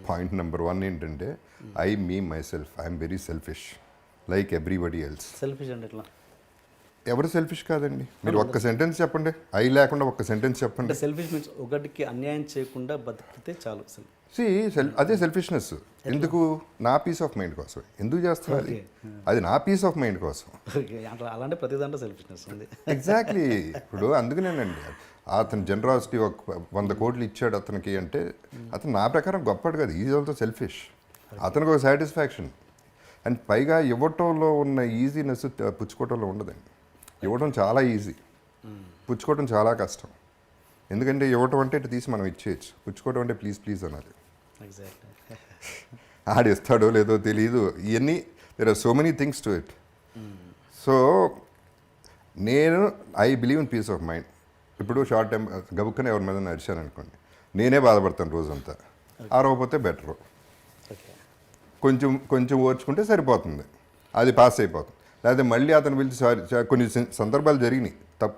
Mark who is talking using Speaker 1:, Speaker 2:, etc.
Speaker 1: Point number 1 ఏంటంటే me myself I'm very selfish like everybody else.
Speaker 2: Selfish అంటే ఎట్లా?
Speaker 1: ఎవరు సెల్ఫిష్ కాదండి. మీరు ఒక్క సెంటెన్స్ చెప్పండి, ఐ లేకుండా ఒక్క సెంటెన్స్ చెప్పండి.
Speaker 2: అంటే సెల్ఫిష్ మీన్స్ ఒకటికి అన్యాయం చేయకుండా బతికితే చాలు.
Speaker 1: అదే సెల్ఫిష్నెస్. ఎందుకు? నా పీస్ ఆఫ్ మైండ్ కోసం. ఎందుకు చేస్తున్నది? అది నా పీస్ ఆఫ్ మైండ్ కోసం.
Speaker 2: అలాంటి ప్రతి దాంట్లో సెల్ఫిష్నెస్ ఉంది.
Speaker 1: ఎగ్జాక్ట్లీ. ఇప్పుడు అందుకనేనండి అతను జనరాసిటీ ఒక 100 కోట్లు ఇచ్చాడు అతనికి అంటే అతను నా ప్రకారం గొప్పడు కదా, ఈజ్ ఆల్సో సెల్ఫిష్. అతనికి ఒక సాటిస్ఫాక్షన్. అండ్ పైగా ఇవ్వటంలో ఉన్న ఈజీనెస్ పుచ్చుకోవటంలో ఉండదండి. ఇవ్వడం చాలా ఈజీ, పుచ్చుకోవడం చాలా కష్టం. ఎందుకంటే ఇవ్వటం అంటే ఇటు తీసి మనం ఇచ్చేయచ్చు, పుచ్చుకోవడం అంటే ప్లీజ్ ప్లీజ్ అనాలి. ఆడిస్తాడో లేదో తెలియదు. ఇవన్నీ there are so many things to it. So నేను I believe in peace of mind. ఇప్పుడు షార్ట్ టైం గబుక్కనే ఎవరి మీద నడిచాను అనుకోండి, నేనే బాధపడతాను రోజంతా. ఆరవపోతే బెటరు. కొంచెం కొంచెం ఓర్చుకుంటే సరిపోతుంది, అది పాస్ అయిపోతుంది. లేకపోతే మళ్ళీ అతను పిలిచి సారీ. కొన్ని సందర్భాలు జరిగినాయి,